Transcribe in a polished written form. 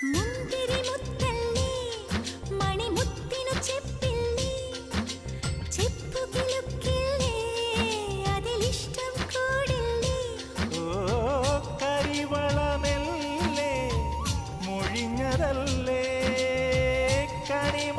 മുന്തിരി മുത്തല്ലേ മണിമുത്തിനു ചെപ്പില്ലേ ചെപ്പു കിലുക്കില്ലേ അതിലിഷ്ടം കൂടില്ലേ ഓ കരിവളമെല്ലേ മൊഴിഞ്ഞതല്ലേ കണിമ